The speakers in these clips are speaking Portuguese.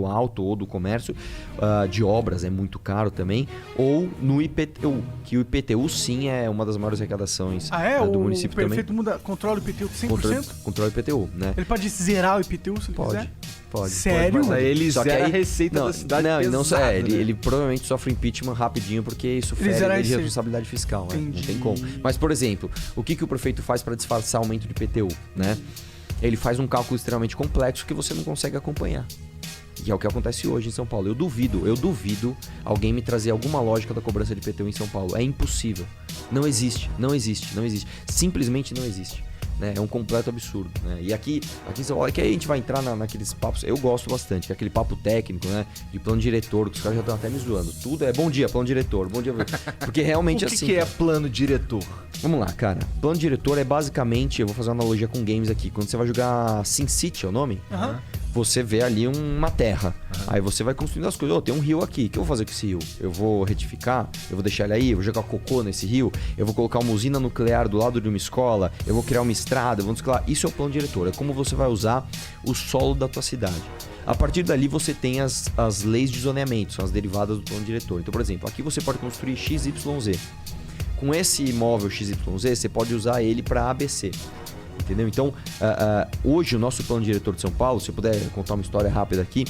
alto ou do comércio, de obras é muito caro também, ou no IPTU, que o IPTU sim é uma das maiores arrecadações do município também. O prefeito controla o IPTU 100%? Controla o IPTU, né? Ele pode zerar o IPTU se ele quiser? Pode. Sério? Mas aí ele Só que zera aí, a receita da cidade pesado, né? ele provavelmente sofre impeachment rapidinho, porque isso fere de responsabilidade fiscal, né? Não tem como. Mas, por exemplo, o que o prefeito faz para disfarçar o aumento de IPTU, né? Ele faz um cálculo extremamente complexo que você não consegue acompanhar. Que é o que acontece hoje em São Paulo. Eu duvido alguém me trazer alguma lógica da cobrança de IPTU em São Paulo. É impossível. Não existe. Simplesmente não existe. Né? É um completo absurdo. Né? E aqui em São Paulo, é que aí a gente vai entrar naqueles papos, eu gosto bastante, que é aquele papo técnico, né? De plano diretor, que os caras já estão até me zoando. Tudo é bom dia, plano diretor, bom dia. Porque realmente o que é plano diretor? Vamos lá, cara. Plano diretor é basicamente, eu vou fazer uma analogia com games aqui. Quando você vai jogar SimCity, é o nome? Você vê ali uma terra. Aí você vai construindo as coisas. Tem um rio aqui. O que eu vou fazer com esse rio? Eu vou retificar? Eu vou deixar ele aí? Eu vou jogar cocô nesse rio? Eu vou colocar uma usina nuclear do lado de uma escola? Eu vou criar uma estrada? Isso é o plano diretor. É como você vai usar o solo da tua cidade. A partir dali você tem as leis de zoneamento, são as derivadas do plano diretor. Então, por exemplo, aqui você pode construir XYZ. Com esse imóvel XYZ, você pode usar ele para ABC. Entendeu? Então, hoje o nosso plano diretor de São Paulo, se eu puder contar uma história rápida aqui,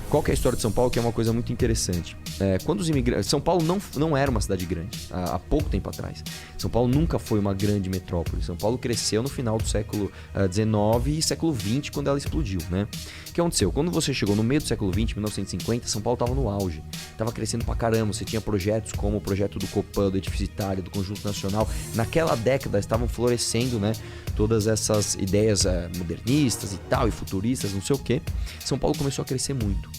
qual que é a história de São Paulo, que é uma coisa muito interessante. Quando os imigrantes... São Paulo não era uma cidade grande, há pouco tempo atrás. São Paulo nunca foi uma grande metrópole. São Paulo cresceu no final do século XIX e século XX, quando ela explodiu, né? O que aconteceu? Quando você chegou no meio do século XX, 1950, São Paulo estava no auge. Estava crescendo pra caramba. Você tinha projetos como o projeto do Copan, do Edifício Itália, do Conjunto Nacional. Naquela década estavam florescendo, né? Todas essas ideias modernistas e tal, e futuristas, não sei o quê. São Paulo começou a crescer muito.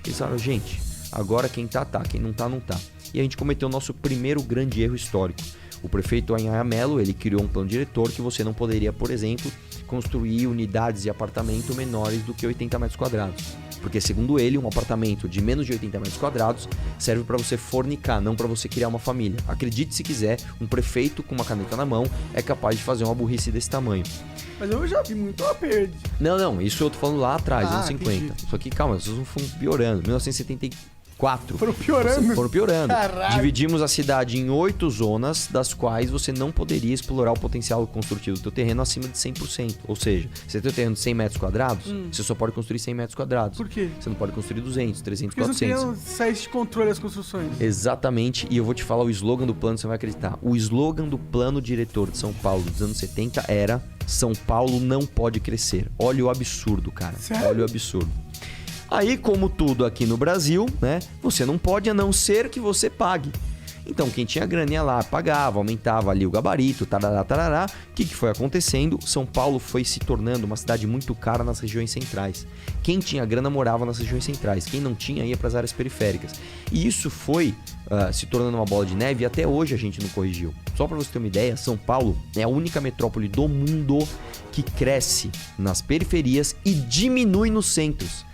Eles falaram, gente, agora quem tá, quem não tá, não tá. E a gente cometeu o nosso primeiro grande erro histórico. O prefeito Anhaya Mello, ele criou um plano diretor que você não poderia, por exemplo, construir unidades de apartamento menores do que 80 metros quadrados. Porque, segundo ele, um apartamento de menos de 80 metros quadrados serve para você fornicar, não para você criar uma família. Acredite se quiser, um prefeito com uma caneta na mão é capaz de fazer uma burrice desse tamanho. Mas eu já vi muito aperde. Não, isso eu tô falando lá atrás, anos 50. Entendi. Só que, calma, vocês não foram piorando. 1974. Foram piorando. Caralho. Dividimos a cidade em 8 zonas, das quais você não poderia explorar o potencial construtivo do teu terreno acima de 100%. Ou seja, se tem um terreno de 100 metros quadrados, você só pode construir 100 metros quadrados. Por quê? Você não pode construir 200, 300, Porque 400. Porque não sair de controle as construções. Exatamente, e eu vou te falar o slogan do plano, você vai acreditar. O slogan do plano diretor de São Paulo dos anos 70 era: São Paulo não pode crescer. Olha o absurdo, cara. Sério? Olha o absurdo. Aí, como tudo aqui no Brasil, né? Você não pode, a não ser que você pague. Então, quem tinha grana ia lá, pagava, aumentava ali o gabarito, tarará. O que foi acontecendo? São Paulo foi se tornando uma cidade muito cara nas regiões centrais. Quem tinha grana morava nas regiões centrais. Quem não tinha ia para as áreas periféricas. E isso foi se tornando uma bola de neve e até hoje a gente não corrigiu. Só para você ter uma ideia, São Paulo é a única metrópole do mundo que cresce nas periferias e diminui nos centros.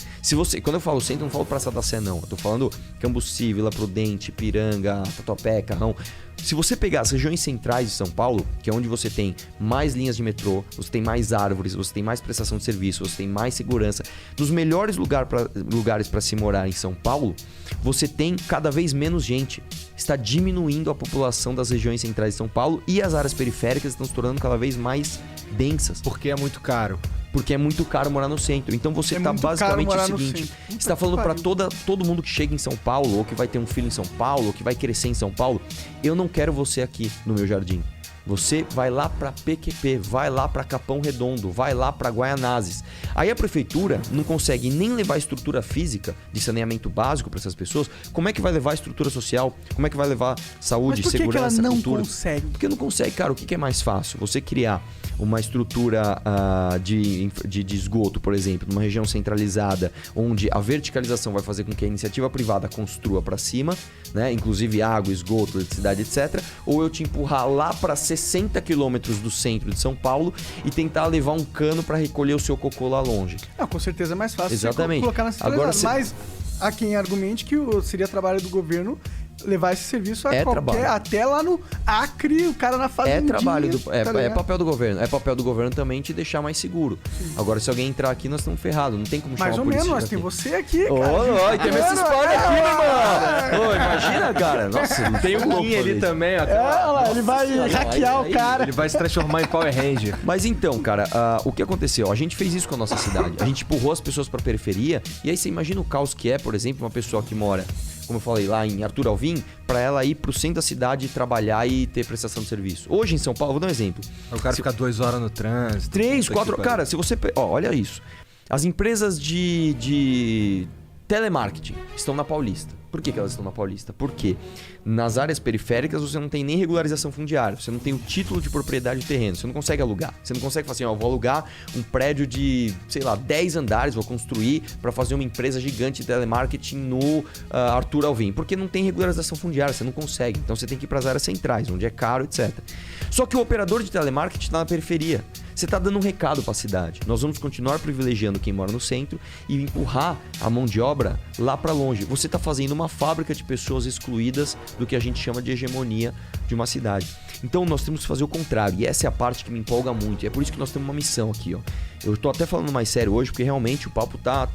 Quando eu falo centro, eu não falo Praça da Sé, não. Eu tô falando Cambuci, Vila Prudente, Piranga, Tatuapé, Carrão. Se você pegar as regiões centrais de São Paulo, que é onde você tem mais linhas de metrô, você tem mais árvores, você tem mais prestação de serviço, você tem mais segurança, dos melhores lugares para se morar em São Paulo, você tem cada vez menos gente. Está diminuindo a população das regiões centrais de São Paulo e as áreas periféricas estão se tornando cada vez mais densas. Porque é muito caro. Porque é muito caro morar no centro. Então você tá basicamente o seguinte: você está falando para todo mundo que chega em São Paulo, ou que vai ter um filho em São Paulo, ou que vai crescer em São Paulo, eu não quero você aqui no meu jardim. Você vai lá para PQP, vai lá para Capão Redondo, vai lá para Guaianazes. Aí a prefeitura não consegue nem levar a estrutura física de saneamento básico para essas pessoas. Como é que vai levar a estrutura social? Como é que vai levar saúde, segurança, ela não cultura? Consegue? Porque não consegue, cara. O que é mais fácil? Você criar uma estrutura de esgoto, por exemplo, numa região centralizada, onde a verticalização vai fazer com que a iniciativa privada construa para cima, né? Inclusive água, esgoto, eletricidade, etc. Ou eu te empurrar lá para 60 quilômetros do centro de São Paulo e tentar levar um cano para recolher o seu cocô lá longe. Com certeza é mais fácil. Exatamente. Você colocar na centralidade. Mas há quem argumente que seria trabalho do governo levar esse serviço a trabalho. até lá no Acre, o cara na fazendinha. É papel do governo. É papel do governo também te deixar mais seguro. Sim. Agora, se alguém entrar aqui, nós estamos ferrados. Não tem como chamar a polícia. Mais ou menos, nós tem você aqui, cara. Oi, tem esse spoiler aqui, meu irmão. Imagina, cara. Nossa, não tem um Kim ali também. Ó. Ele vai hackear o cara. Ele vai se transformar em Power Ranger. Mas então, cara, o que aconteceu? A gente fez isso com a nossa cidade. A gente empurrou as pessoas pra periferia. E aí você imagina o caos que é, por exemplo, uma pessoa que mora, como eu falei, lá em Arthur Alvim, pra ela ir pro centro da cidade trabalhar e ter prestação de serviço. Hoje em São Paulo, vou dar um exemplo. O cara fica 2 horas no trânsito. 3, 4... Cara, se você... olha isso. As empresas de telemarketing estão na Paulista. Por que elas estão na Paulista? Porque nas áreas periféricas você não tem nem regularização fundiária, você não tem o título de propriedade de terreno, você não consegue alugar. Você não consegue falar assim, vou alugar um prédio de, 10 andares, vou construir para fazer uma empresa gigante de telemarketing no Arthur Alvim. Porque não tem regularização fundiária, você não consegue. Então você tem que ir para as áreas centrais, onde é caro, etc. Só que o operador de telemarketing está na periferia. Você está dando um recado para a cidade. Nós vamos continuar privilegiando quem mora no centro e empurrar a mão de obra lá para longe. Você está fazendo uma fábrica de pessoas excluídas do que a gente chama de hegemonia de uma cidade. Então nós temos que fazer o contrário. E essa é a parte que me empolga muito. E é por isso que nós temos uma missão aqui, ó. Eu tô até falando mais sério hoje, porque realmente o papo tá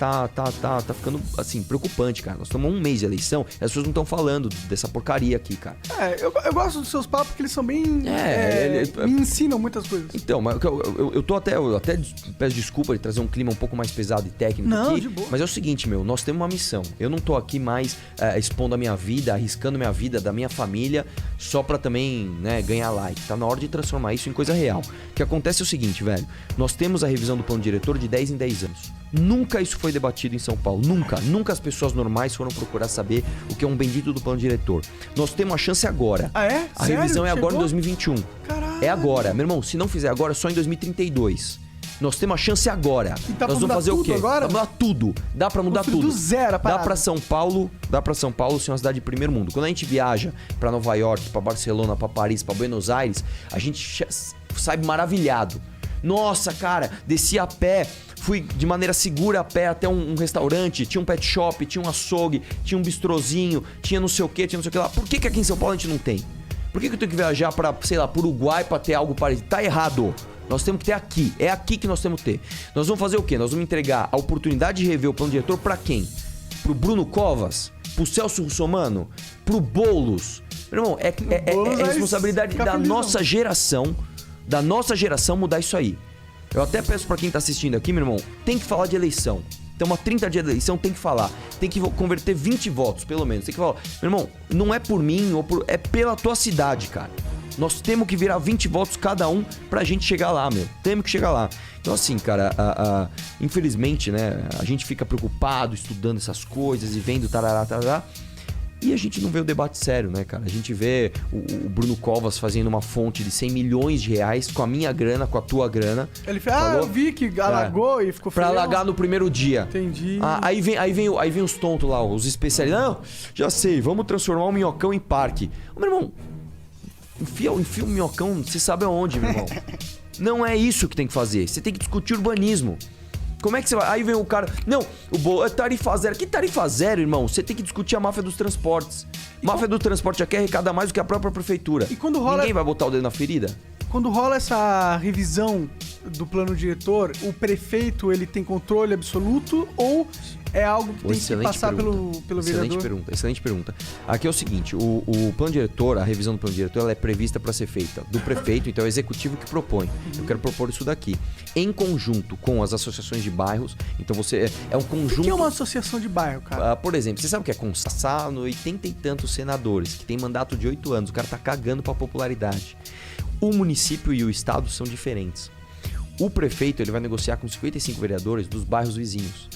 ficando, assim, preocupante, cara. Nós estamos 1 mês de eleição e as pessoas não estão falando dessa porcaria aqui, cara. Eu gosto dos seus papos, porque eles são bem... me ensinam muitas coisas. Então, mas eu até peço desculpa de trazer um clima um pouco mais pesado e técnico aqui. De boa. Mas é o seguinte, nós temos uma missão. Eu não tô aqui mais expondo a minha vida, arriscando minha vida, da minha família, só pra também, ganhar like. Tá na hora de transformar isso em coisa real. O que acontece é o seguinte, velho. Nós temos a revisão do plano diretor de 10 em 10 anos. Nunca isso foi debatido em São Paulo. Nunca as pessoas normais foram procurar saber o que é um bendito do plano diretor. Nós temos a chance agora. Ah, é? A revisão é agora em 2021. Caralho. É agora. Meu irmão, se não fizer agora, é só em 2032. Nós temos a chance agora. E tá Nós vamos fazer o quê? Agora? Dá pra mudar tudo. Dá pra mudar tudo. Do zero a parada. Dá pra São Paulo ser uma cidade de primeiro mundo. Quando a gente viaja pra Nova York, pra Barcelona, pra Paris, pra Buenos Aires, a gente sai maravilhado. Nossa, cara, desci a pé, fui de maneira segura a pé até um restaurante, tinha um pet shop, tinha um açougue, tinha um bistrozinho, tinha não sei o que lá. Por que aqui em São Paulo a gente não tem? Por que eu tenho que viajar pra, pro Uruguai pra ter algo parecido? Tá errado. Nós temos que ter aqui. É aqui que nós temos que ter. Nós vamos fazer o quê? Nós vamos entregar a oportunidade de rever o plano diretor pra quem? Pro Bruno Covas? Pro Celso Russomano? Pro Boulos? Meu irmão, é responsabilidade da nossa geração. Da nossa geração mudar isso aí. Eu até peço pra quem tá assistindo aqui, meu irmão, tem que falar de eleição. Então, uma 30 dias de eleição tem que falar. Tem que converter 20 votos, pelo menos. Tem que falar, meu irmão, não é por mim, é pela tua cidade, cara. Nós temos que virar 20 votos cada um pra gente chegar lá, meu. Temos que chegar lá. Então, assim, cara, infelizmente, a gente fica preocupado estudando essas coisas e vendo tarará. E a gente não vê o debate sério, cara? A gente vê o Bruno Covas fazendo uma fonte de 100 milhões de reais com a minha grana, com a tua grana. Ele fez, eu vi que alagou e ficou feio. Pra alagar no primeiro dia. Entendi. Aí vem os tontos lá, os especialistas. Não, já sei, vamos transformar o Minhocão em parque. Meu irmão, enfia o Minhocão, você sabe aonde, meu irmão. Não é isso que tem que fazer. Você tem que discutir urbanismo. Como é que você vai? Aí vem o cara... Não, é tarifa zero. Que tarifa zero, irmão? Você tem que discutir a máfia dos transportes. Máfia do transporte já quer arrecadar mais do que a própria prefeitura. E quando rola... Ninguém vai botar o dedo na ferida? Quando rola essa revisão do plano diretor, o prefeito ele tem controle absoluto ou é algo que tem que passar pelo vereador? Excelente pergunta. Aqui é o seguinte, o plano diretor, a revisão do plano diretor, ela é prevista para ser feita do prefeito, então é o executivo que propõe. Eu quero propor isso daqui. Em conjunto com as associações de bairros, então você é um conjunto... O que é uma associação de bairro, cara? Por exemplo, você sabe o que é consassar no 80 e tantos senadores, que tem mandato de 8 anos, o cara tá cagando pra popularidade. O município e o estado são diferentes. O prefeito ele vai negociar com 55 vereadores dos bairros vizinhos.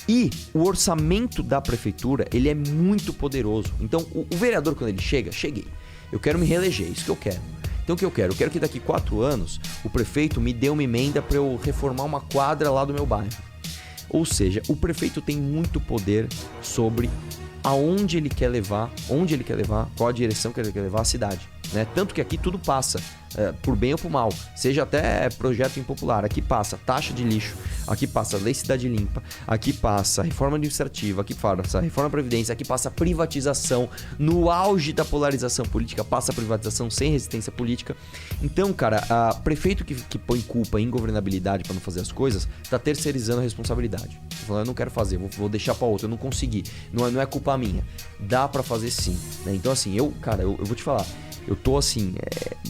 E o orçamento da prefeitura ele é muito poderoso. Então, o vereador, quando ele cheguei. Eu quero me reeleger, isso que eu quero. Então, o que eu quero? Eu quero que daqui 4 anos o prefeito me dê uma emenda para eu reformar uma quadra lá do meu bairro. Ou seja, o prefeito tem muito poder sobre aonde ele quer levar, qual a direção que ele quer levar a cidade. Tanto que aqui tudo passa por bem ou por mal, seja até projeto impopular. Aqui passa taxa de lixo, aqui passa lei cidade limpa, aqui passa reforma administrativa, aqui passa reforma da previdência, aqui passa privatização. No auge da polarização política, passa privatização sem resistência política. Então, cara, prefeito que põe culpa em governabilidade para não fazer as coisas, tá terceirizando a responsabilidade. Tá falando, eu não quero fazer, vou deixar para outro, eu não consegui. Não é culpa minha. Dá para fazer sim, né? Então, assim, eu vou te falar, eu tô, assim,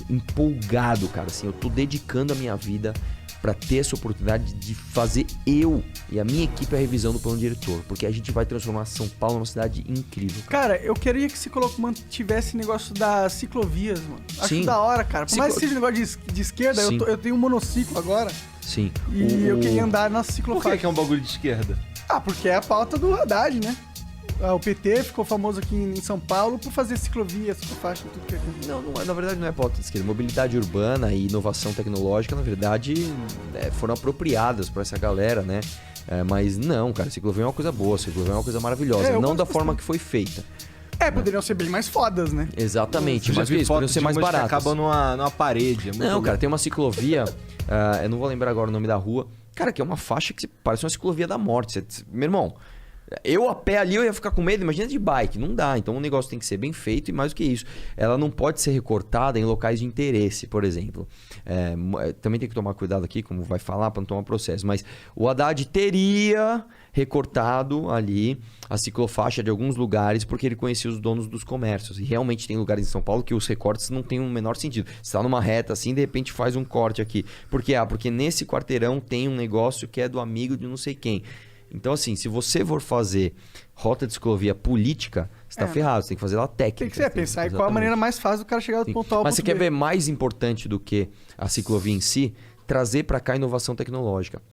empolgado, cara, assim, eu tô dedicando a minha vida para ter essa oportunidade de fazer eu e a minha equipe a revisão do plano diretor, porque a gente vai transformar São Paulo numa cidade incrível. Cara, eu queria que você mantivesse negócio das ciclovias, mano. Acho Sim. Da hora, cara. Por mais que seja um negócio de esquerda, eu tenho um monociclo agora. Sim. E eu queria andar na ciclofaixa. Por que é um bagulho de esquerda? Porque é a pauta do Haddad, né? O PT ficou famoso aqui em São Paulo por fazer ciclovia, ciclofaixa e tudo que é aqui. Não, na verdade não é pauta de esquerda. Mobilidade urbana e inovação tecnológica, na verdade, foram apropriadas para essa galera, né? Mas não, cara, ciclovia é uma coisa boa, ciclovia é uma coisa maravilhosa. Não da forma que foi feita. Poderiam ser bem mais fodas, né? Exatamente, mas isso, poderiam ser mais baratas. Acaba numa parede. Não, cara, tem uma ciclovia, eu não vou lembrar agora o nome da rua, cara, que é uma faixa que parece uma ciclovia da morte. Meu irmão, eu a pé ali eu ia ficar com medo, imagina de bike, não dá. Então o negócio tem que ser bem feito e mais do que isso, ela não pode ser recortada em locais de interesse, por exemplo. Também tem que tomar cuidado aqui, como vai falar, para não tomar processo, mas o Haddad teria recortado ali a ciclofaixa de alguns lugares porque ele conhecia os donos dos comércios. E realmente tem lugares em São Paulo que os recortes não têm o menor sentido. Você está numa reta assim, de repente faz um corte aqui. Por quê? Porque nesse quarteirão tem um negócio que é do amigo de não sei quem. Então, assim, se você for fazer rota de ciclovia política, você tá ferrado. Você tem que fazer ela técnica. Tem que ser pensar em qual a maneira mais fácil do cara chegar do ponto A ao Mas você ponto quer B. ver mais importante do que a ciclovia em si? Trazer para cá inovação tecnológica.